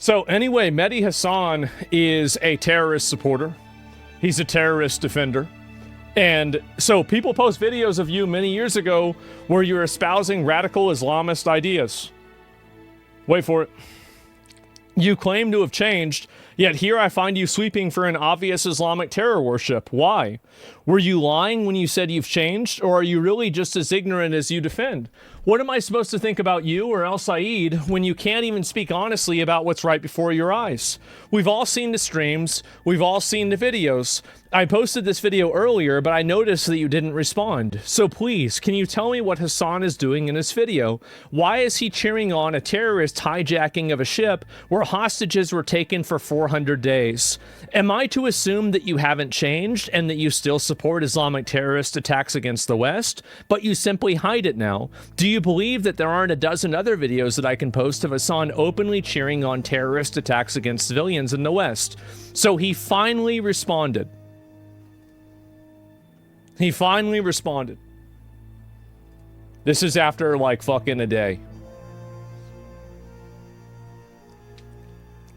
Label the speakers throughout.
Speaker 1: So anyway, Mehdi Hassan is a terrorist supporter. He's a terrorist defender. And so people post videos of you many years ago where you're espousing radical Islamist ideas. Wait for it. You claim to have changed, yet here I find you sweeping for an obvious Islamic terror worship. Why? Were you lying when you said you've changed, or are you really just as ignorant as you defend? What am I supposed to think about you or El Said when you can't even speak honestly about what's right before your eyes? We've all seen the streams. We've all seen the videos. I posted this video earlier, but I noticed that you didn't respond. So please, can you tell me what Hassan is doing in this video? Why is he cheering on a terrorist hijacking of a ship where hostages were taken for 400 days? Am I to assume that you haven't changed and that you still support Islamic terrorist attacks against the West, but you simply hide it now? Do you believe that there aren't a dozen other videos that I can post of Hassan openly cheering on terrorist attacks against civilians in the West? So he finally responded. He finally responded. This is after like fucking a day.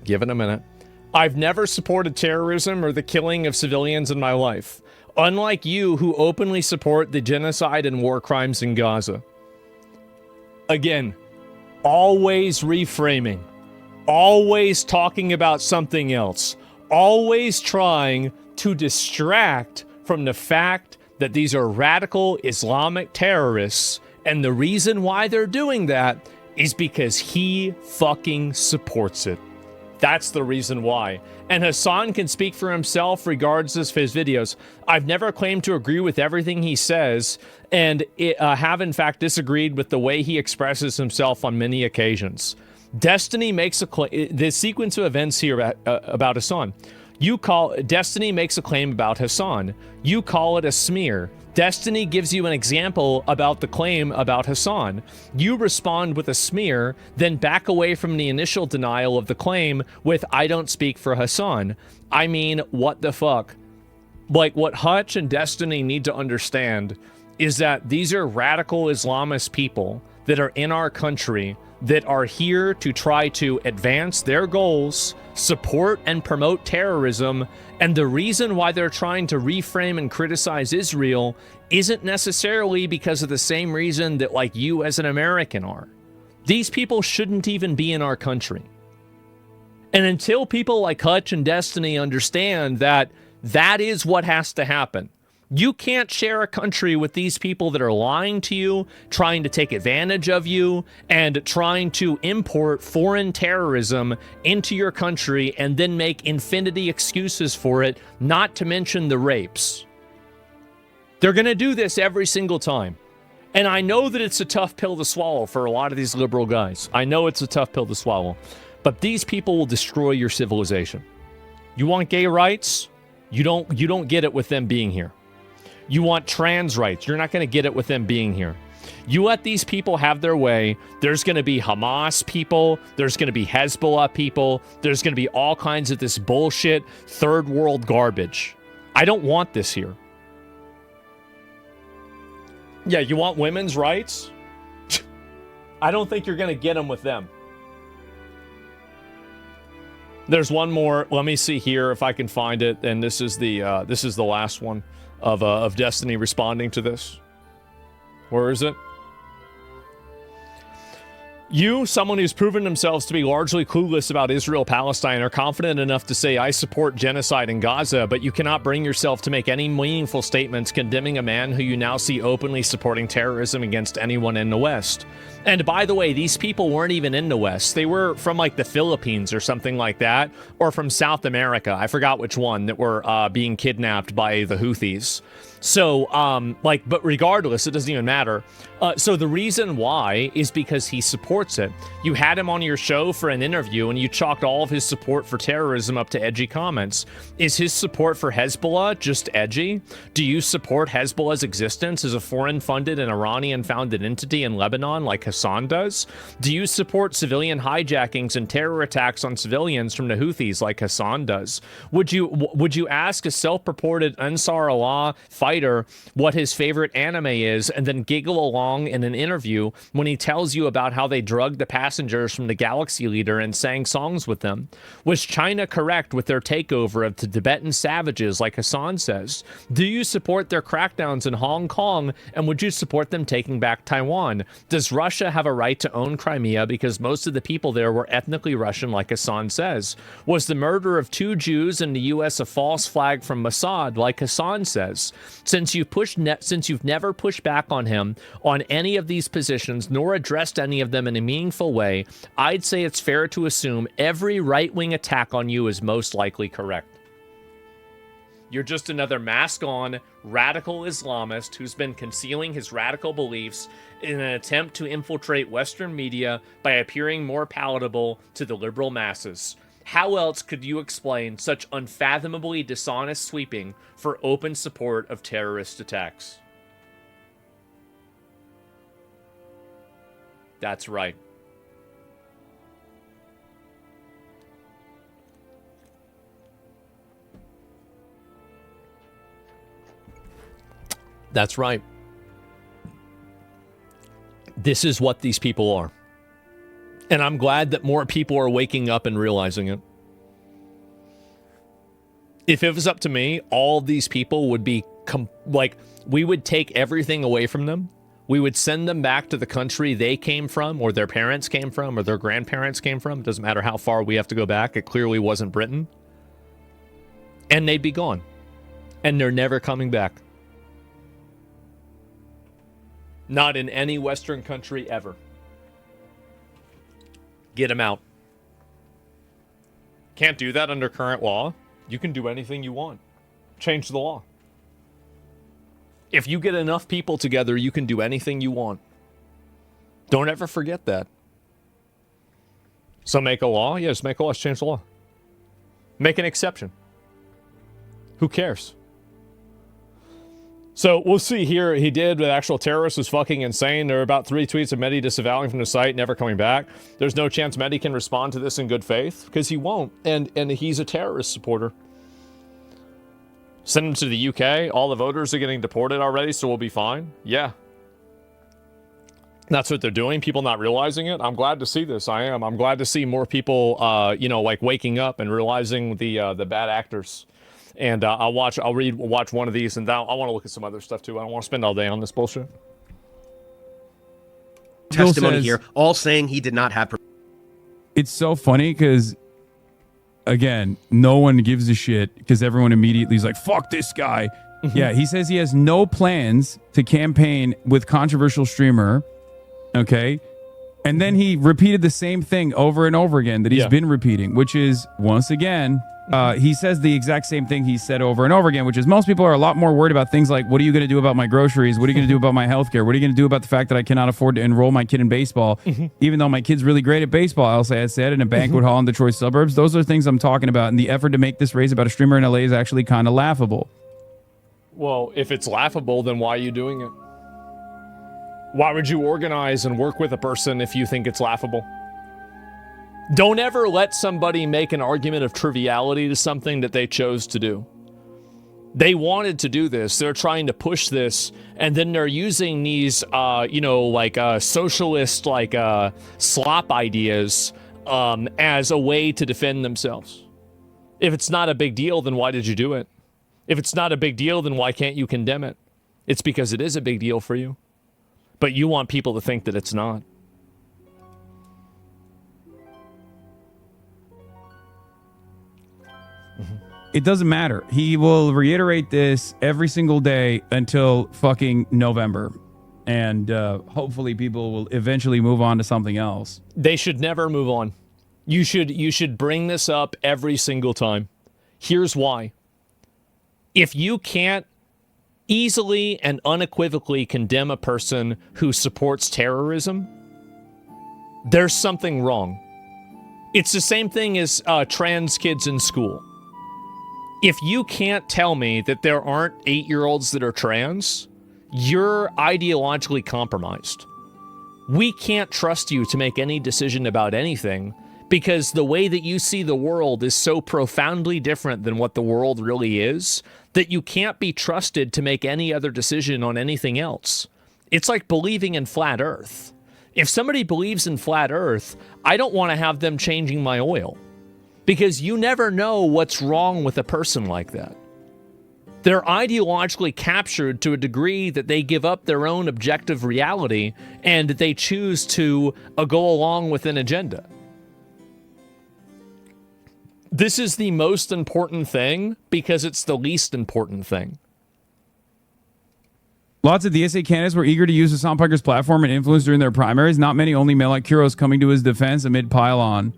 Speaker 1: Give it a minute. I've never supported terrorism or the killing of civilians in my life. Unlike you who openly support the genocide and war crimes in Gaza. Again, always reframing. Always talking about something else. Always trying to distract from the fact that these are radical Islamic terrorists, and the reason why they're doing that is because he fucking supports it. That's the reason why. And Hassan can speak for himself regardless of his videos. I've never claimed to agree with everything he says, and have in fact disagreed with the way he expresses himself on many occasions. CatDany makes a claim, the sequence of events here about Hassan. CatDany makes a claim about Hassan. You call it a smear. CatDany gives you an example about the claim about Hassan. You respond with a smear, then back away from the initial denial of the claim with, I don't speak for Hassan. I mean, what the fuck? Like, what Hutch and CatDany need to understand is that these are radical Islamist people that are in our country that are here to try to advance their goals, support and promote terrorism, and the reason why they're trying to reframe and criticize Israel isn't necessarily because of the same reason that, like, you as an American are. These people shouldn't even be in our country. And until people like Hutch and CatDany understand that that is what has to happen, you can't share a country with these people that are lying to you, trying to take advantage of you, and trying to import foreign terrorism into your country and then make infinity excuses for it, not to mention the rapes. They're going to do this every single time. And I know that it's a tough pill to swallow for a lot of these liberal guys. I know it's a tough pill to swallow. But these people will destroy your civilization. You want gay rights? You don't get it with them being here. You want trans rights. You're not going to get it with them being here. You let these people have their way. There's going to be Hamas people. There's going to be Hezbollah people. There's going to be all kinds of this bullshit third world garbage. I don't want this here. Yeah, you want women's rights? I don't think you're going to get them with them. There's one more. Let me see here if I can find it. And this is the last one of CatDany responding to this. Where is it? You, someone who's proven themselves to be largely clueless about Israel-Palestine, are confident enough to say, I support genocide in Gaza, but you cannot bring yourself to make any meaningful statements condemning a man who you now see openly supporting terrorism against anyone in the West. And by the way, these people weren't even in the West. They were from like the Philippines or something like that, or from South America. I forgot which one, that were being kidnapped by the Houthis. So, but regardless, it doesn't even matter. So the reason why is because he supports it. You had him on your show for an interview and you chalked all of his support for terrorism up to edgy comments. Is his support for Hezbollah just edgy? Do you support Hezbollah's existence as a foreign-funded and Iranian-founded entity in Lebanon like Hassan does? Do you support civilian hijackings and terror attacks on civilians from the Houthis like Hassan does? Would you ask a self-purported Ansar Allah fighter what his favorite anime is and then giggle along in an interview when he tells you about how they drugged the passengers from the Galaxy Leader and sang songs with them? Was China correct with their takeover of the Tibetan savages like Hassan says? Do you support their crackdowns in Hong Kong, and would you support them taking back Taiwan? Does Russia have a right to own Crimea because most of the people there were ethnically Russian like Hassan says? Was the murder of 2 Jews in the US a false flag from Mossad like Hassan says? Since you've never pushed back on him on any of these positions nor addressed any of them in a meaningful way, I'd say it's fair to assume every right-wing attack on you is most likely correct. You're just another mask-on, radical Islamist who's been concealing his radical beliefs in an attempt to infiltrate Western media by appearing more palatable to the liberal masses. How else could you explain such unfathomably dishonest sweeping for open support of terrorist attacks? That's right. That's right. This is what these people are. And I'm glad that more people are waking up and realizing it. If it was up to me, all of these people would be we would take everything away from them. We would send them back to the country they came from, or their parents came from, or their grandparents came from. It doesn't matter how far we have to go back. It clearly wasn't Britain. And they'd be gone. And they're never coming back. Not in any Western country ever. Get them out. Can't do that under current law. You can do anything you want. Change the law. If you get enough people together, you can do anything you want. Don't ever forget that. So make a law? Yeah, just make a law. Just change the law. Make an exception. Who cares? So we'll see here. He did. The actual terrorist was fucking insane. There are about 3 tweets of Mehdi disavowing from the site, never coming back. There's no chance Mehdi can respond to this in good faith because he won't. And he's a terrorist supporter. Send him to the UK. All the voters are getting deported already, so we'll be fine. Yeah. That's what they're doing. People not realizing it. I'm glad to see this. I am. I'm glad to see more people, waking up and realizing the bad actors. And I'll watch one of these, and I want to look at some other stuff too. I don't want to spend all day on this bullshit.
Speaker 2: Testimony here, all saying he did not have.
Speaker 3: It's so funny because, again, no one gives a shit because everyone immediately is like, "Fuck this guy." Yeah, he says he has no plans to campaign with controversial streamer. Okay. And then he repeated the same thing over and over again that he's been repeating, which is, once again, he says the exact same thing he said over and over again, which is most people are a lot more worried about things like, what are you going to do about my groceries? What are you going to do about my healthcare? What are you going to do about the fact that I cannot afford to enroll my kid in baseball? Even though my kid's really great at baseball, I said, in a banquet hall in the Detroit suburbs. Those are things I'm talking about. And the effort to make this raise about a streamer in LA is actually kind of laughable.
Speaker 1: Well, if it's laughable, then why are you doing it? Why would you organize and work with a person if you think it's laughable? Don't ever let somebody make an argument of triviality to something that they chose to do. They wanted to do this. They're trying to push this, and then they're using these, socialist, slop ideas as a way to defend themselves. If it's not a big deal, then why did you do it? If it's not a big deal, then why can't you condemn it? It's because it is a big deal for you. But you want people to think that it's not.
Speaker 3: It doesn't matter. He will reiterate this every single day until fucking November. And hopefully people will eventually move on to something else.
Speaker 1: They should never move on. You should bring this up every single time. Here's why. If you can't easily and unequivocally condemn a person who supports terrorism, there's something wrong. It's the same thing as trans kids in school. If you can't tell me that there aren't 8-year-olds that are trans, you're ideologically compromised. We can't trust you to make any decision about anything because the way that you see the world is so profoundly different than what the world really is that you can't be trusted to make any other decision on anything else. It's like believing in flat Earth. If somebody believes in flat Earth, I don't want to have them changing my oil because you never know what's wrong with a person like that. They're ideologically captured to a degree that they give up their own objective reality and they choose to go along with an agenda. This is the most important thing because it's the least important thing.
Speaker 3: Lots of DSA candidates were eager to use Hassan Piker's platform and influence during their primaries. Not many, only male like Kuros coming to his defense amid pile-on.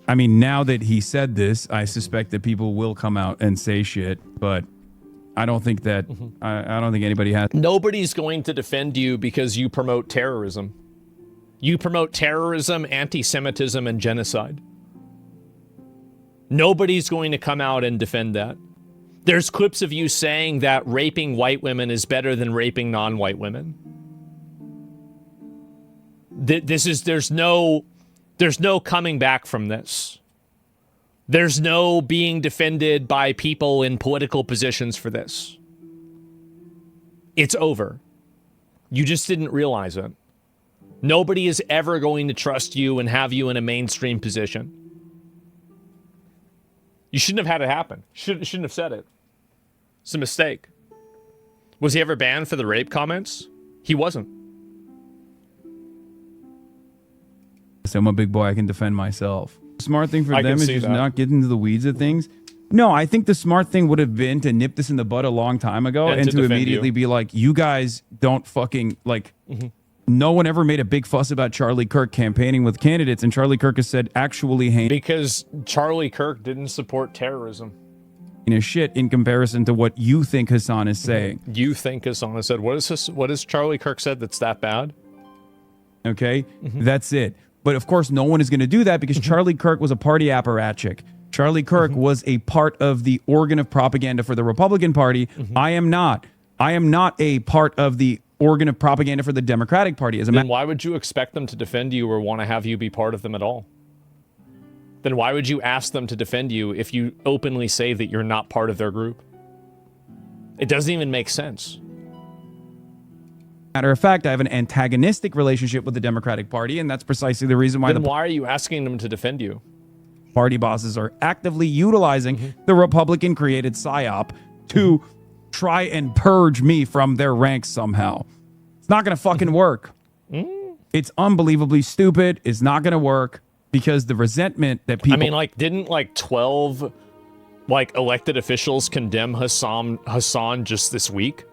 Speaker 3: I mean, now that he said this, I suspect that people will come out and say shit, but I don't think that, I don't think anybody has.
Speaker 1: Nobody's going to defend you because you promote terrorism. You promote terrorism, anti-Semitism, and genocide. Nobody's going to come out and defend that. There's clips of you saying that raping white women is better than raping non-white women. There's no coming back from this. There's no being defended by people in political positions for this. It's over. You just didn't realize it. Nobody is ever going to trust you and have you in a mainstream position. You shouldn't have had it happen. Shouldn't have said it. It's a mistake. Was he ever banned for the rape comments? He wasn't.
Speaker 3: So I'm a big boy. I can defend myself. The smart thing for them is just not get into the weeds of things. No, I think the smart thing would have been to nip this in the bud a long time ago and to immediately be like, you guys don't fucking like. No one ever made a big fuss about Charlie Kirk campaigning with candidates, and Charlie Kirk has said actually
Speaker 1: because Charlie Kirk didn't support terrorism.
Speaker 3: Shit in comparison to what you think Hassan is saying.
Speaker 1: You think Hassan has said, what is Charlie Kirk said that's that bad?
Speaker 3: Okay, that's it. But of course, no one is going to do that because Charlie Kirk was a party apparatchik. Charlie Kirk was a part of the organ of propaganda for the Republican Party. I am not. I am not a part of the organ of propaganda for the Democratic Party.
Speaker 1: Then why would you expect them to defend you or want to have you be part of them at all? Then why would you ask them to defend you if you openly say that you're not part of their group? It doesn't even make sense.
Speaker 3: Matter of fact, I have an antagonistic relationship with the Democratic Party, and that's precisely the reason why.
Speaker 1: Then why are you asking them to defend you?
Speaker 3: Party bosses are actively utilizing the Republican-created PSYOP to try and purge me from their ranks somehow. It's not going to fucking work. It's unbelievably stupid. It's not going to work because the resentment that people... I
Speaker 1: mean, like, didn't, 12, elected officials condemn Hassan just this week?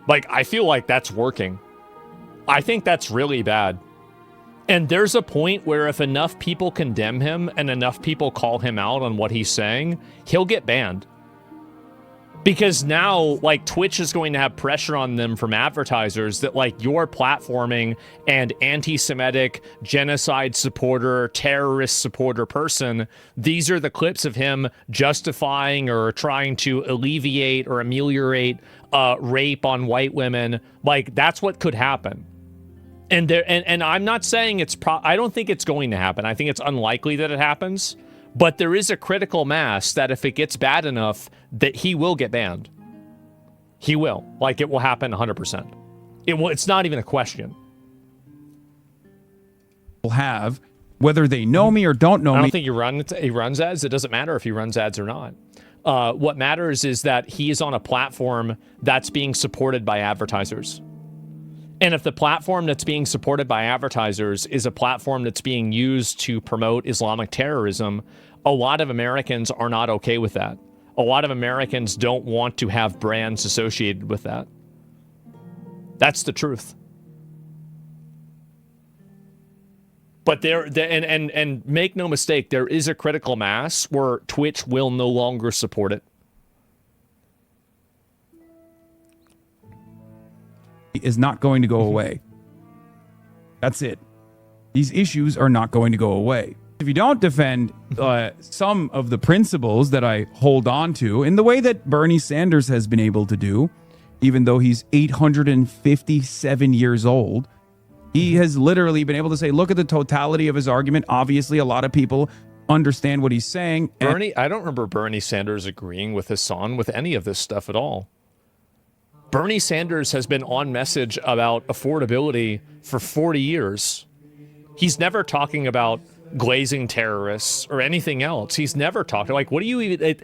Speaker 1: I feel like that's working. I think that's really bad. And there's a point where if enough people condemn him and enough people call him out on what he's saying, he'll get banned. Because now, Twitch is going to have pressure on them from advertisers that, your platforming and anti-Semitic, genocide supporter, terrorist supporter person, these are the clips of him justifying or trying to alleviate or ameliorate rape on white women. That's what could happen. And I'm not saying I don't think it's going to happen. I think it's unlikely that it happens. But there is a critical mass that if it gets bad enough, that he will get banned. He will. It will happen 100%. It's not even a question.
Speaker 3: Will have, whether they know me or don't know me.
Speaker 1: I don't think he runs ads. It doesn't matter if he runs ads or not. What matters is that he is on a platform that's being supported by advertisers. And if the platform that's being supported by advertisers is a platform that's being used to promote Islamic terrorism, a lot of Americans are not okay with that. A lot of Americans don't want to have brands associated with that. That's the truth. But and make no mistake, there is a critical mass where Twitch will no longer support it.
Speaker 3: Is not going to go away. That's it. These issues are not going to go away. If you don't defend some of the principles that I hold on to in the way that Bernie Sanders has been able to do, even though he's 857 years old. He has literally been able to say, look at the totality of his argument. Obviously, a lot of people understand what he's saying.
Speaker 1: I don't remember Bernie Sanders agreeing with Hassan with any of this stuff at all. Bernie Sanders has been on message about affordability for 40 years. He's never talking about glazing terrorists or anything else. He's never talked like, what do you even?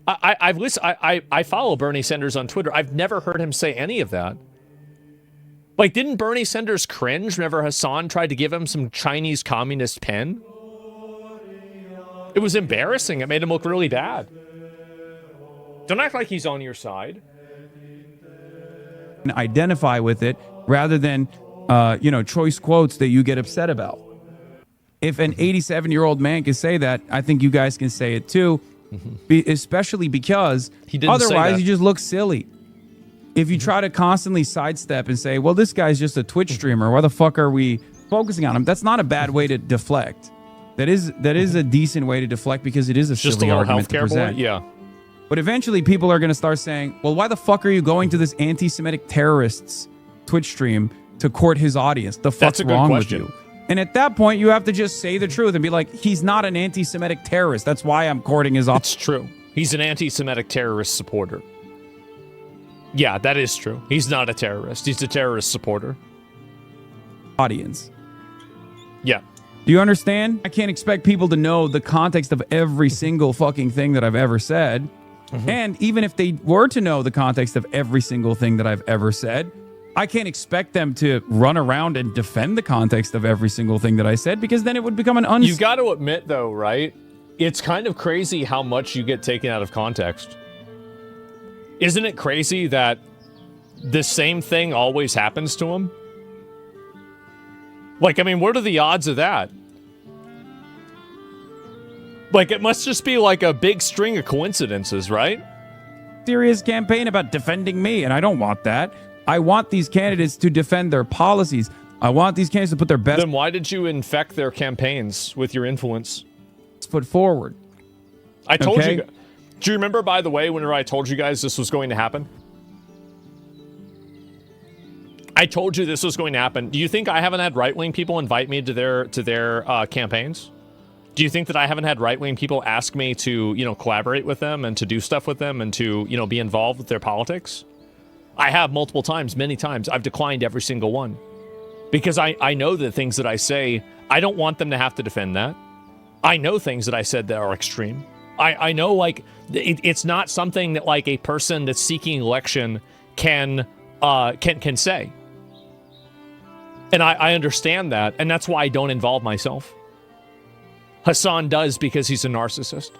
Speaker 1: I've listened. I follow Bernie Sanders on Twitter. I've never heard him say any of that. Like, didn't Bernie Sanders cringe whenever Hassan tried to give him some Chinese communist pen? It was embarrassing. It made him look really bad. Don't act like he's on your side.
Speaker 3: Identify with it rather than, choice quotes that you get upset about. If an 87-year-old man can say that, I think you guys can say it too, especially because otherwise you just look silly. If you try to constantly sidestep and say, well, this guy's just a Twitch streamer, why the fuck are we focusing on him? That's not a bad way to deflect. That is a decent way to deflect because it is a silly argument to present.
Speaker 1: Yeah.
Speaker 3: But eventually people are going to start saying, well, why the fuck are you going to this anti-Semitic terrorist's Twitch stream to court his audience? The fuck's wrong with you? And at that point, you have to just say the truth and be like, he's not an anti-Semitic terrorist. That's why I'm courting his audience.
Speaker 1: It's true. He's an anti-Semitic terrorist supporter. Yeah, that is true. He's not a terrorist. He's a terrorist supporter.
Speaker 3: Audience.
Speaker 1: Yeah.
Speaker 3: Do you understand? I can't expect people to know the context of every single fucking thing that I've ever said. And even if they were to know the context of every single thing that I've ever said, I can't expect them to run around and defend the context of every single thing that I said, because then it would become an
Speaker 1: You got to admit, though, right? It's kind of crazy how much you get taken out of context. Isn't it crazy that the same thing always happens to him? Like, I mean, what are the odds of that? Like, it must just be like a big string of coincidences, right?
Speaker 3: Serious campaign about defending me, and I don't want that. I want these candidates to defend their policies. I want these candidates to put their best...
Speaker 1: Then why did you infect their campaigns with your influence?
Speaker 3: ...foot forward.
Speaker 1: I told you... Do you remember, by the way, whenever I told you guys this was going to happen? I told you this was going to happen. Do you think I haven't had right-wing people invite me to their campaigns? Do you think that I haven't had right-wing people ask me to, collaborate with them and to do stuff with them and to, be involved with their politics? I have multiple times, many times. I've declined every single one. Because I know the things that I say, I don't want them to have to defend that. I know things that I said that are extreme. I know, like, it's not something that, like, a person that's seeking election can say. And I understand that, and that's why I don't involve myself. Hassan does because he's a narcissist.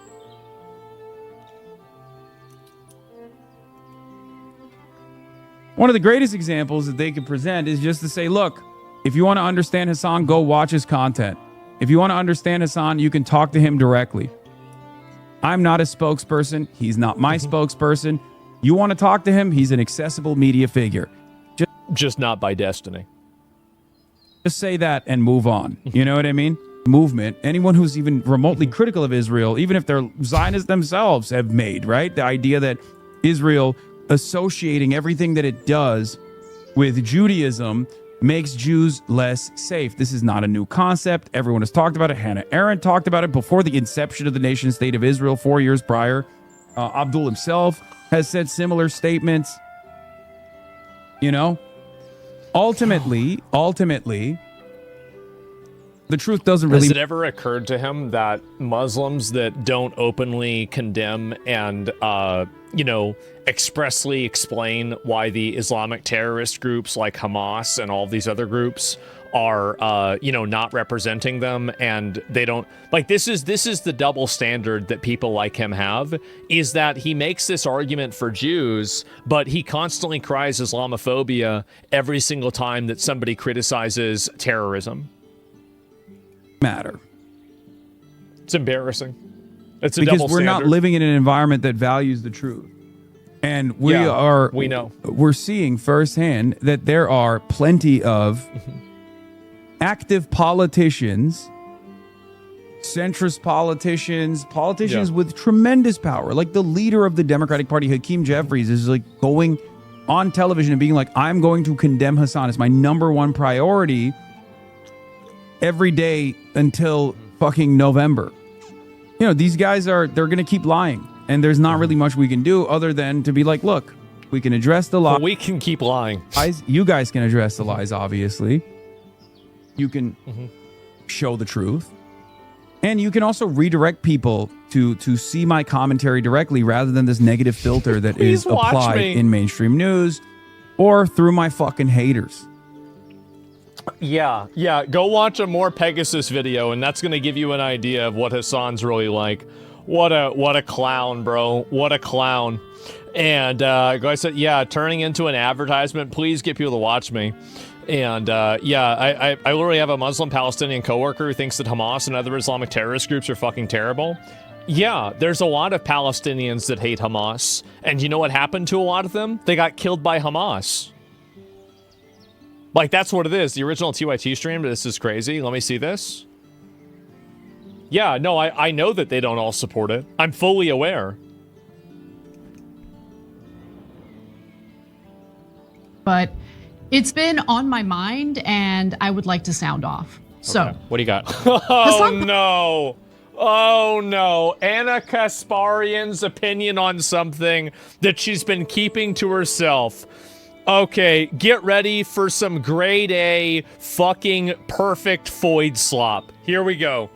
Speaker 3: One of the greatest examples that they could present is just to say, look, if you want to understand Hassan, go watch his content. If you want to understand Hassan, you can talk to him directly. I'm not a spokesperson. He's not my spokesperson. You want to talk to him? He's an accessible media figure.
Speaker 1: Just not by destiny.
Speaker 3: Just say that and move on. You know what I mean? Movement, anyone who's even remotely critical of Israel, even if they're Zionists themselves, have made, right? The idea that Israel associating everything that it does with Judaism makes Jews less safe. This is not a new concept. Everyone has talked about it. Hannah Arendt talked about it before the inception of the nation state of Israel 4 years prior. Abdul himself has said similar statements. Ultimately, the truth doesn't really...
Speaker 1: Has it ever occurred to him that Muslims that don't openly condemn and, expressly explain why the Islamic terrorist groups like Hamas and all these other groups are, not representing them, and they don't... Like, this is the double standard that people like him have, is that he makes this argument for Jews, but he constantly cries Islamophobia every single time that somebody criticizes terrorism.
Speaker 3: Matter.
Speaker 1: It's embarrassing. It's a
Speaker 3: because
Speaker 1: double
Speaker 3: we're
Speaker 1: standard.
Speaker 3: not living in an environment that values the truth, and we know we're seeing firsthand that there are plenty of active politicians, centrist politicians with tremendous power. Like the leader of the Democratic Party, Hakeem Jeffries, is like going on television and being like, I'm going to condemn Hassan. It's my number one priority every day until fucking November. You know, these guys they're going to keep lying. And there's not really much we can do other than to be like, look, we can address the lies.
Speaker 1: Well, we can keep lying.
Speaker 3: You guys can address the lies, obviously. You can show the truth. And you can also redirect people to see my commentary directly rather than this negative filter that is applied in mainstream news or through my fucking haters.
Speaker 1: Yeah. Go watch a more Pegasus video, and that's going to give you an idea of what Hassan's really like. What a clown, bro. What a clown. And I said, yeah, turning into an advertisement. Please get people to watch me. And I literally have a Muslim Palestinian coworker who thinks that Hamas and other Islamic terrorist groups are fucking terrible. Yeah, there's a lot of Palestinians that hate Hamas. And you know what happened to a lot of them? They got killed by Hamas. Like, that's what it is. The original TYT stream, this is crazy. Let me see this. Yeah, no, I know that they don't all support it. I'm fully aware.
Speaker 4: But it's been on my mind, and I would like to sound off. So,
Speaker 5: okay. What do you got?
Speaker 1: Oh no. Anna Kasparian's opinion on something that she's been keeping to herself. Okay, get ready for some grade A fucking perfect Foyd slop. Here we go.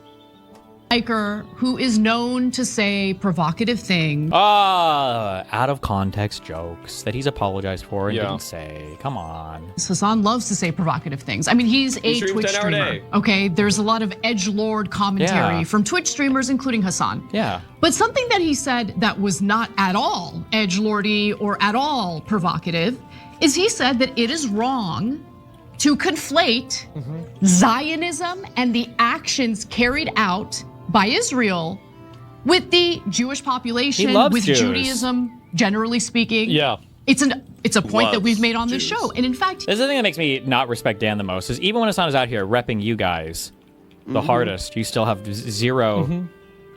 Speaker 4: Hiker who is known to say provocative things.
Speaker 5: Out of context jokes that he's apologized for and didn't say. Come on.
Speaker 4: Hassan loves to say provocative things. I mean, he's a Twitch streamer. Okay, there's a lot of edgelord commentary from Twitch streamers, including Hassan.
Speaker 5: Yeah.
Speaker 4: But something that he said that was not at all edgelordy or at all provocative is he said that it is wrong to conflate Zionism and the actions carried out by Israel with the Jewish population, with
Speaker 5: Jews.
Speaker 4: Judaism, generally speaking.
Speaker 1: Yeah.
Speaker 4: It's a point that we've made on this show. And in fact,
Speaker 5: this is the thing that makes me not respect Dan the most is even when Hassan is out here repping you guys the hardest, you still have zero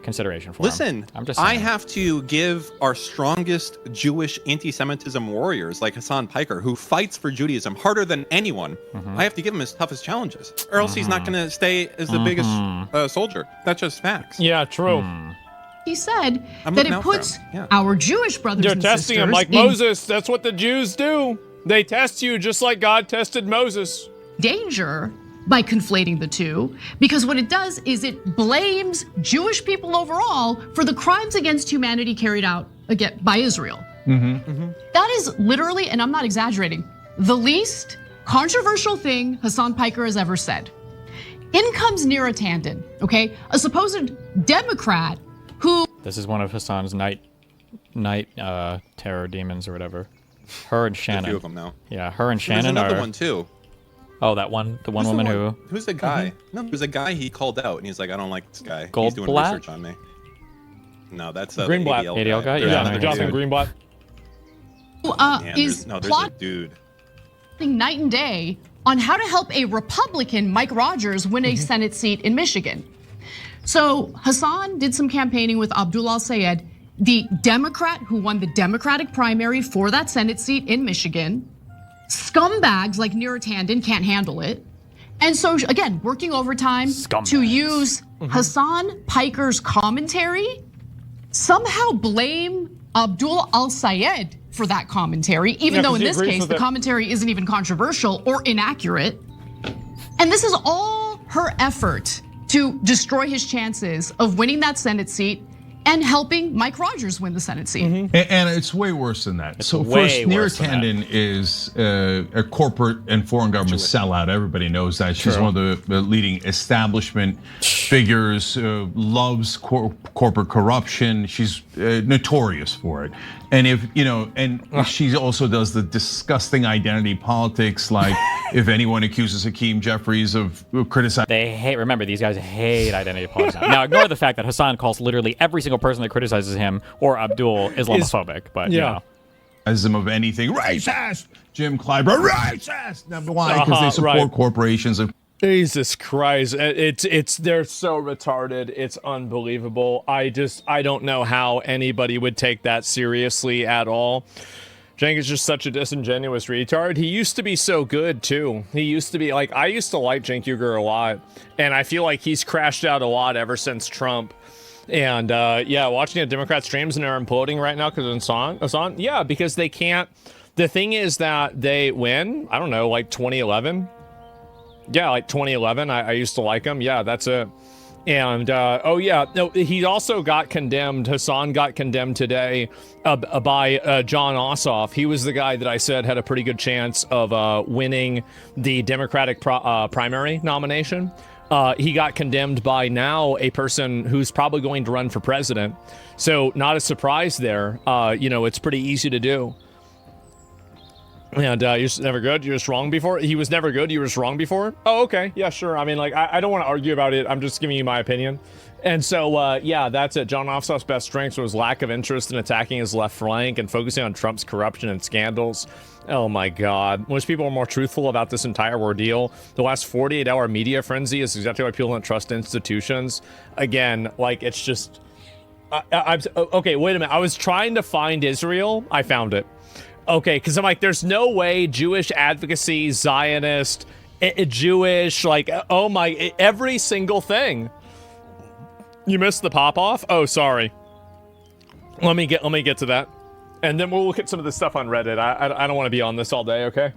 Speaker 5: consideration for him.
Speaker 6: Listen,
Speaker 5: I'm just
Speaker 6: I
Speaker 5: saying.
Speaker 6: have to give our strongest Jewish anti-Semitism warriors like Hassan Piker, who fights for Judaism harder than anyone. I have to give him his toughest challenges, or else he's not going to stay as the biggest soldier. That's just facts.
Speaker 1: Yeah, true.
Speaker 4: he said that it puts our Jewish brothers
Speaker 1: They're
Speaker 4: and
Speaker 1: testing
Speaker 4: sisters
Speaker 1: him like Moses. That's what the Jews do. They test you just like God tested Moses.
Speaker 4: Danger by conflating the two, because what it does is it blames Jewish people overall for the crimes against humanity carried out again by Israel. That is literally, and I'm not exaggerating, the least controversial thing Hassan Piker has ever said. In comes Neera Tanden, okay, a supposed Democrat who—
Speaker 5: This is one of Hassan's night terror demons or whatever. Her and Shannon.
Speaker 6: A few of them now.
Speaker 5: Yeah, her and Shannon
Speaker 6: There's another
Speaker 5: are.
Speaker 6: one too.
Speaker 5: Oh, that one, the one woman who.
Speaker 6: Who's the guy? No, there's a guy he called out, and he's like, I don't like this guy.
Speaker 5: Goldblatt?
Speaker 6: He's doing research on me. No, that's
Speaker 1: Greenblatt.
Speaker 6: the
Speaker 5: ADL guy?
Speaker 6: There's
Speaker 5: Yeah,
Speaker 6: another
Speaker 1: Jonathan
Speaker 6: dude.
Speaker 1: Greenblatt.
Speaker 4: is
Speaker 6: there's a
Speaker 4: plotting
Speaker 6: dude.
Speaker 4: night and day on how to help a Republican, Mike Rogers, win a Senate seat in Michigan. So Hassan did some campaigning with Abdul Al-Sayed, the Democrat who won the Democratic primary for that Senate seat in Michigan. Scumbags like Neera Tanden can't handle it. And so again, working overtime to use Hassan Piker's commentary, somehow blame Abdul Al-Sayed for that commentary, even though in this case, the commentary isn't even controversial or inaccurate. And this is all her effort to destroy his chances of winning that Senate seat and helping Mike Rogers win the Senate seat.
Speaker 7: And it's way worse than that. So first, Neera Tanden is a corporate and foreign government sellout. Everybody knows that. She's one of the leading establishment figures, loves corporate corruption. She's notorious for it. And and she also does the disgusting identity politics, like if anyone accuses Hakeem Jeffries of criticizing.
Speaker 5: They hate, remember, these guys hate identity politics. Now, ignore the fact that Hassan calls literally every single person that criticizes him or Abdul Islamophobic, but you know.
Speaker 7: Of anything, racist! Jim Clyburn, racist! Number one, because they support corporations.
Speaker 1: Jesus Christ, they're so retarded. It's unbelievable. I don't know how anybody would take that seriously at all. Cenk is just such a disingenuous retard. He used to be so good too. He used to be like, I used to like Cenk Uygur a lot, and I feel like he's crashed out a lot ever since Trump. And yeah, watching the Democrat streams and they're imploding right now because of Hasan. Yeah, because they can't. The thing is that they win. I don't know, like 2011. Yeah, like 2011. I used to like him. Yeah, that's it. And oh yeah, no, he also got condemned. Hasan got condemned today by John Ossoff. He was the guy that I said had a pretty good chance of winning the Democratic primary nomination. He got condemned by now a person who's probably going to run for president. So not a surprise there. You know, it's pretty easy to do. And you're just never good. You're just wrong before. He was never good. You were just wrong before. Oh, okay. Yeah, sure. I mean, like, I don't want to argue about it. I'm just giving you my opinion. And so, yeah, that's it. John Ossoff's best strengths was lack of interest in attacking his left flank and focusing on Trump's corruption and scandals. Oh my God. Most people are more truthful about this entire ordeal. The last 48-hour media frenzy is exactly why people don't trust institutions. Again, like, it's just... okay, wait a minute. I was trying to find Israel. I found it. Okay, because I'm like, there's no way Jewish advocacy, Zionist, Jewish, like, oh my, every single thing. You missed the pop-off? Oh, sorry. Let me get to that. And then we'll look at some of the stuff on Reddit. I don't want to be on this all day, okay?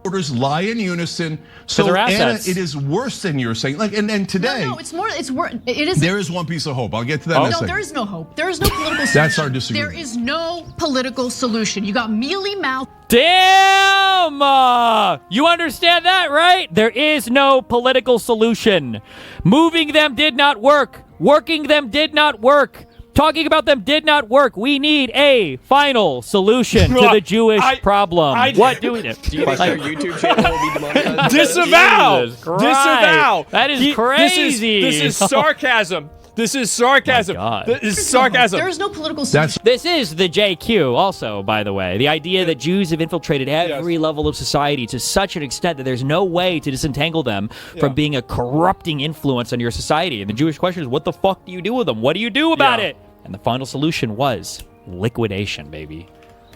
Speaker 7: Orders lie in unison. So Anna, it is worse than you're saying. Like, and today,
Speaker 4: no, it's more. It's worse. It is.
Speaker 7: There is one piece of hope. I'll get to that in a second.
Speaker 4: No, there is no hope. There is no political solution.
Speaker 7: That's our disagreement.
Speaker 4: There is no political solution. You got mealy mouth.
Speaker 5: Damn! You understand that, right? There is no political solution. Moving them did not work. Working them did not work. Talking about them did not work. We need a final solution to the Jewish problem. What do we do?
Speaker 8: Do you think their YouTube channel will be demonetized?
Speaker 1: Disavow! Disavow!
Speaker 5: That is crazy.
Speaker 1: This is sarcasm. This is sarcasm. This is sarcasm.
Speaker 4: There is no political solution.
Speaker 5: This is the JQ also, by the way. The idea that Jews have infiltrated every level of society to such an extent that there's no way to disentangle them from being a corrupting influence on your society. And the Jewish question is, what the fuck do you do with them? What do you do about it? And the final solution was liquidation, baby.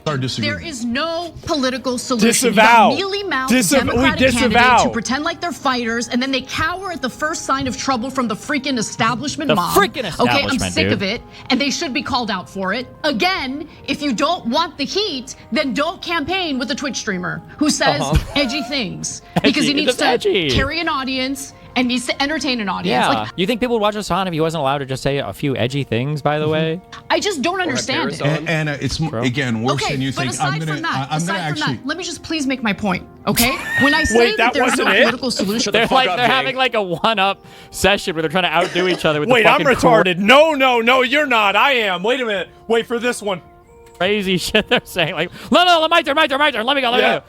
Speaker 4: There is no political solution.
Speaker 1: Disavow.
Speaker 4: Mealy-mouthed Democratic candidates who pretend like they're fighters, and then they cower at the first sign of trouble from the freaking establishment mob.
Speaker 5: The freaking establishment,
Speaker 4: okay, I'm sick of it, and they should be called out for it. Again, if you don't want the heat, then don't campaign with a Twitch streamer who says edgy things. Because he needs to carry an audience and needs to entertain an audience.
Speaker 5: Yeah.
Speaker 4: Like,
Speaker 5: you think people would watch Hasan if he wasn't allowed to just say a few edgy things, by the way?
Speaker 4: I just don't understand it.
Speaker 7: And it's, again, worse than you think.
Speaker 4: Aside from that, let me just please make my point, okay? When I say that there's no political solution,
Speaker 5: they're having like a one-up session where they're trying to outdo each other with
Speaker 1: Wait,
Speaker 5: the
Speaker 1: I'm retarded. No, you're not. I am. Wait a minute. Wait for this one.
Speaker 5: Crazy shit they're saying. Like, no, my turn. Let me go.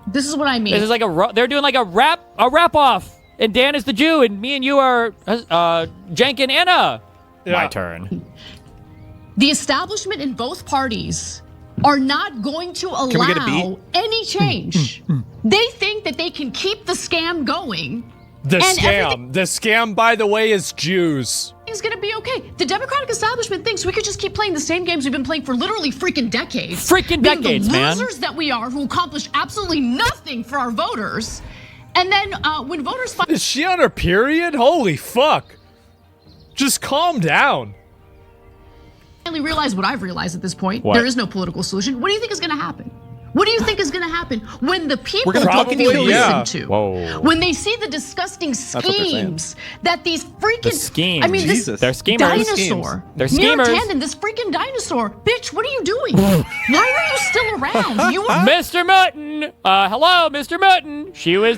Speaker 4: This is what I mean.
Speaker 5: This is like they're doing like a rap off. And Dan is the Jew, and me and you are Cenk and Anna. My turn.
Speaker 4: The establishment in both parties are not going to allow any change. They think that they can keep the scam going.
Speaker 1: The scam, by the way, is Jews.
Speaker 4: It's gonna be okay. The Democratic establishment thinks we could just keep playing the same games we've been playing for literally freaking decades.
Speaker 5: Decades, man.
Speaker 4: The losers that we are, who accomplish absolutely nothing for our voters. And then when voters find—
Speaker 1: Is she on her period? Holy fuck. Just calm down.
Speaker 4: Finally realize what I've realized at this point.
Speaker 5: What?
Speaker 4: There is no political solution. What do you think is gonna happen? What do you think is gonna happen when the people
Speaker 6: We're gonna
Speaker 4: don't feel listened to?
Speaker 5: Whoa.
Speaker 4: When they see the disgusting schemes that these freaking— I mean,
Speaker 6: Jesus.
Speaker 4: this
Speaker 5: They're schemers.
Speaker 4: dinosaur.
Speaker 5: They're schemers.
Speaker 4: Mir Tandon, this freaking dinosaur. Bitch, what are you doing? Why are you still around? You are—
Speaker 5: Mr. Mutton. Hello, Mr. Mutton.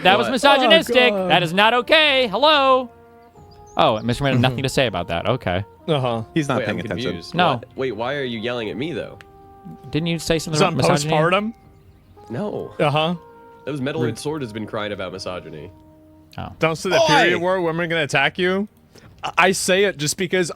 Speaker 5: That was misogynistic. That is not okay. Hello. Oh, Mr. Mutton had nothing to say about that. Okay.
Speaker 6: He's not
Speaker 8: Wait,
Speaker 6: paying
Speaker 8: I'm
Speaker 6: attention.
Speaker 8: confused.
Speaker 5: No.
Speaker 8: What? Wait, why are you yelling at me though?
Speaker 5: Didn't you say something
Speaker 1: It's on
Speaker 5: about misogyny?
Speaker 1: postpartum.
Speaker 8: No.
Speaker 1: That
Speaker 8: was Metaloid Sword has been crying about misogyny.
Speaker 1: Don't say that period where women are gonna attack you. I say it just because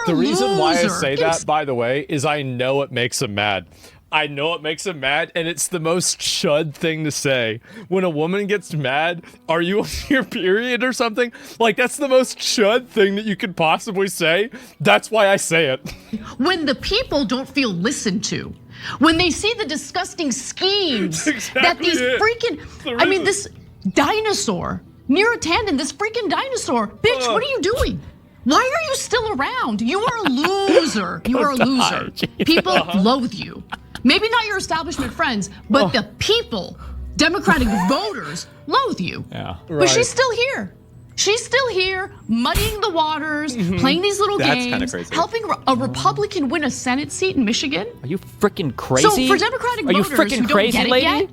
Speaker 1: the reason why I say that, by the way, is I know it makes him mad. I know it makes him mad, and it's the most chud thing to say. When a woman gets mad, are you on your period or something? Like, that's the most chud thing that you could possibly say. That's why I say it.
Speaker 4: When the people don't feel listened to, when they see the disgusting schemes that these freaking, this dinosaur, Neera Tanden, this freaking dinosaur, bitch, what are you doing? Why are you still around? You are a loser. You are a loser. People loathe you. Maybe not your establishment friends, but the people, Democratic voters, loathe you.
Speaker 5: Yeah.
Speaker 4: But she's still here. She's still here, muddying the waters, playing these little games, helping a Republican win a Senate seat in Michigan.
Speaker 5: Are you freaking crazy?
Speaker 4: So for Democratic voters who don't get it yet,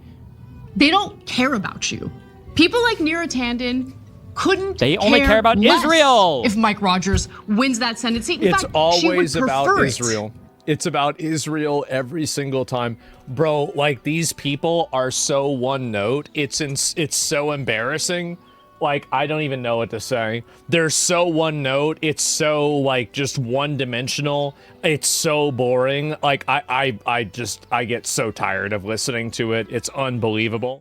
Speaker 4: they don't care about you. People like Neera Tanden couldn't
Speaker 5: They only care about
Speaker 4: less
Speaker 5: Israel.
Speaker 4: If Mike Rogers wins that Senate seat. In
Speaker 1: It's
Speaker 4: fact,
Speaker 1: always
Speaker 4: she would
Speaker 1: about
Speaker 4: prefer
Speaker 1: Israel. It's about Israel every single time. Bro, like, these people are so one note. It's so embarrassing. Like, I don't even know what to say. They're so one note. It's so, like, just one dimensional. It's so boring. Like, I get so tired of listening to it. It's unbelievable.